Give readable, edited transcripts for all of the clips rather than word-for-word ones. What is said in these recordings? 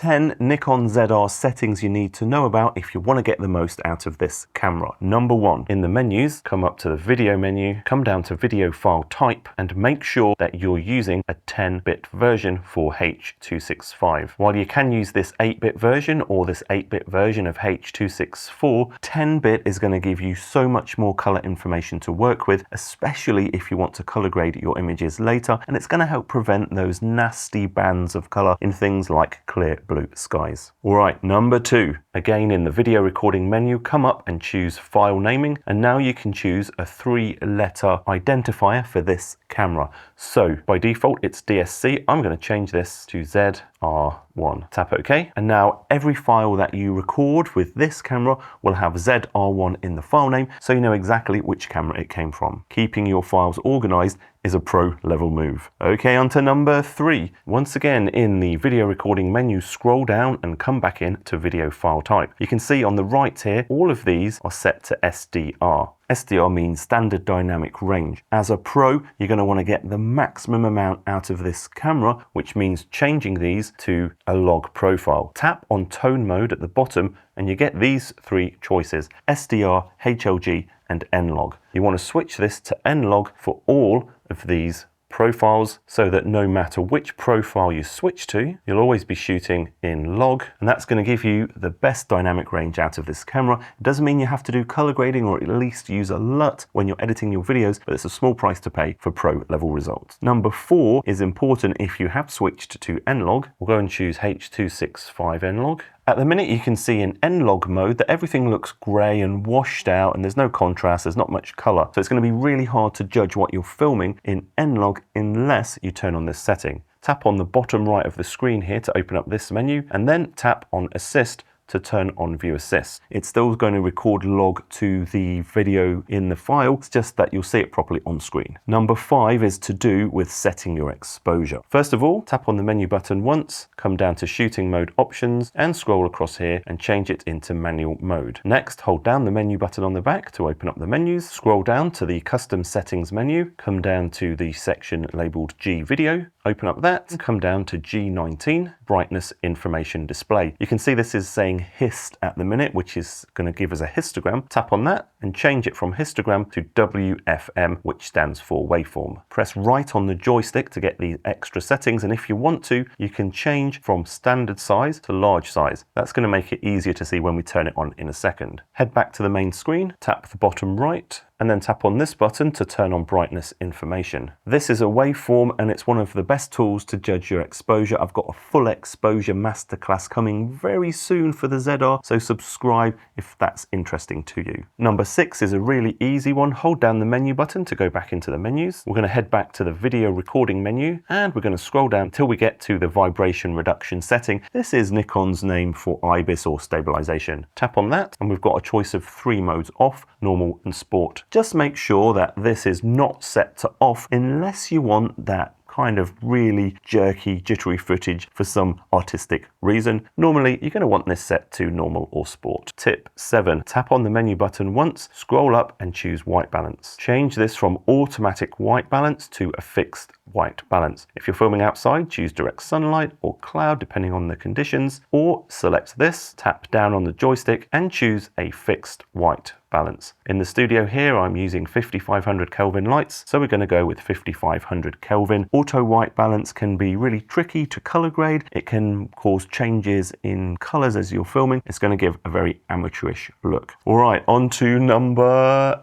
10 Nikon ZR settings you need to know about if you want to get the most out of this camera. Number 1, in the menus, come up to the video menu, come down to video file type, and make sure that you're using a 10-bit version for H.265. While you can use this 8-bit version or this 8-bit version of H.264, 10-bit is going to give you so much more color information to work with, especially if you want to color grade your images later, and it's going to help prevent those nasty bands of color in things like clear blue skies. Alright, number 2. Again, in the video recording menu, come up and choose file naming, and now you can choose a 3-letter identifier for this camera. So by default it's DSC. I'm going to change this to ZR1. Tap OK, and now every file that you record with this camera will have ZR1 in the file name, so you know exactly which camera it came from. Keeping your files organized is a pro level move. Okay, on to number 3. Once again, in the video recording menu, scroll down and come back in to video file type. You can see on the right here, all of these are set to SDR. SDR means standard dynamic range. As a pro, you're going to want to get the maximum amount out of this camera, which means changing these to a log profile. Tap on tone mode at the bottom and you get these 3 choices: SDR, HLG, and N-log. You want to switch this to N-log for all of these profiles so that no matter which profile you switch to, you'll always be shooting in log, and that's going to give you the best dynamic range out of this camera. It doesn't mean you have to do color grading or at least use a LUT when you're editing your videos, but it's a small price to pay for pro level results. Number 4 is important if you have switched to N-log. We'll go and choose H.265 N-log. At the minute you can see in N-log mode that everything looks grey and washed out and there's no contrast, there's not much colour. So it's going to be really hard to judge what you're filming in N-log unless you turn on this setting. Tap on the bottom right of the screen here to open up this menu, and then tap on Assist to turn on View Assist. It's still going to record log to the video in the file, it's just that you'll see it properly on screen. Number 5 is to do with setting your exposure. First of all, tap on the menu button once, come down to shooting mode options and scroll across here and change it into manual mode. Next, hold down the menu button on the back to open up the menus, scroll down to the custom settings menu, come down to the section labeled G video, open up that, and come down to G19, brightness information display. You can see this is saying hist at the minute, which is going to give us a histogram. Tap on that and change it from histogram to WFM, which stands for waveform. Press right on the joystick to get the extra settings, and if you want to, you can change from standard size to large size. That's going to make it easier to see when we turn it on in a second. Head back to the main screen, tap the bottom right, and then tap on this button to turn on brightness information. This is a waveform and it's one of the best tools to judge your exposure. I've got a full exposure masterclass coming very soon for the ZR, so subscribe if that's interesting to you. Number 6 is a really easy one. Hold down the menu button to go back into the menus. We're going to head back to the video recording menu and we're going to scroll down until we get to the vibration reduction setting. This is Nikon's name for IBIS or stabilization. Tap on that and we've got a choice of 3 modes: off, normal, and sport. Just make sure that this is not set to off unless you want that kind of really jerky, jittery footage for some artistic reason. Normally, you're going to want this set to normal or sport. Tip 7. Tap on the menu button once, scroll up and choose white balance. Change this from automatic white balance to a fixed white balance. If you're filming outside, choose direct sunlight or cloud depending on the conditions, or select this, tap down on the joystick and choose a fixed white balance. In the studio here, I'm using 5500 Kelvin lights, so we're going to go with 5500 Kelvin. Auto white balance can be really tricky to color grade. It can cause changes in colors as you're filming. It's going to give a very amateurish look. All right, on to number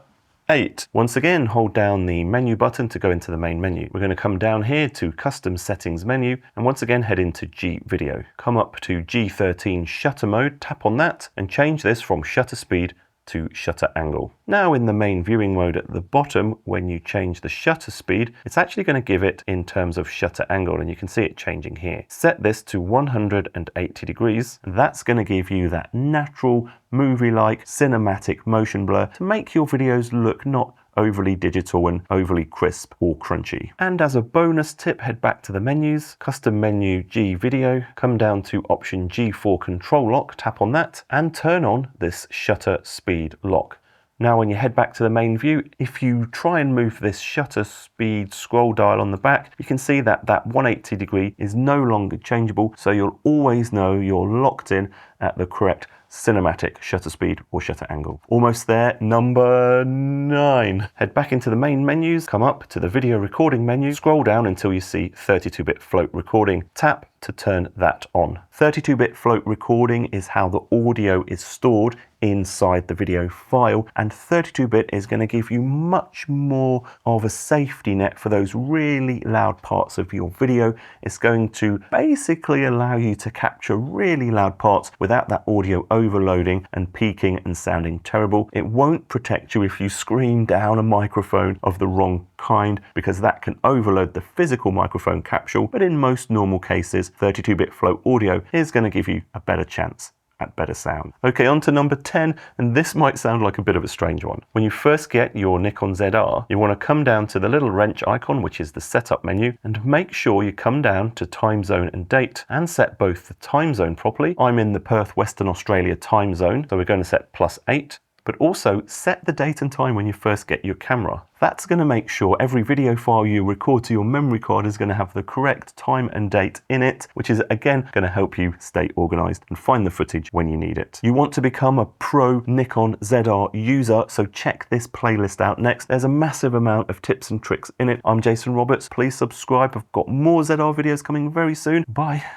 8. Once again, hold down the menu button to go into the main menu. We're going to come down here to custom settings menu and once again head into G video. Come up to G13 shutter mode, tap on that and change this from shutter speed to shutter angle. Now in the main viewing mode at the bottom, when you change the shutter speed, it's actually going to give it in terms of shutter angle, and you can see it changing here. Set this to 180 degrees. That's going to give you that natural movie-like cinematic motion blur to make your videos look not overly digital and overly crisp or crunchy. And as a bonus tip, head back to the menus, custom menu G video, come down to option G4 control lock, tap on that and turn on this shutter speed lock. Now when you head back to the main view, if you try and move this shutter speed scroll dial on the back, you can see that that 180 degree is no longer changeable, so you'll always know you're locked in at the correct cinematic shutter speed or shutter angle. Almost there, number 9. Head back into the main menus, come up to the video recording menu, scroll down until you see 32-bit float recording. Tap to turn that on. 32-bit float recording is how the audio is stored inside the video file, and 32-bit is going to give you much more of a safety net for those really loud parts of your video. It's going to basically allow you to capture really loud parts without that audio overloading and peaking and sounding terrible. It won't protect you if you scream down a microphone of the wrong kind, because that can overload the physical microphone capsule, but in most normal cases 32-bit float audio is going to give you a better chance at better sound. Okay, on to number 10, and this might sound like a bit of a strange one. When you first get your Nikon ZR, you want to come down to the little wrench icon, which is the setup menu, and make sure you come down to time zone and date and set both the time zone properly. I'm in the Perth, Western Australia time zone, so we're going to set +8. But also set the date and time when you first get your camera. That's going to make sure every video file you record to your memory card is going to have the correct time and date in it, which is again going to help you stay organized and find the footage when you need it. You want to become a pro Nikon ZR user, so check this playlist out next. There's a massive amount of tips and tricks in it. I'm Jason Roberts. Please subscribe. I've got more ZR videos coming very soon. Bye.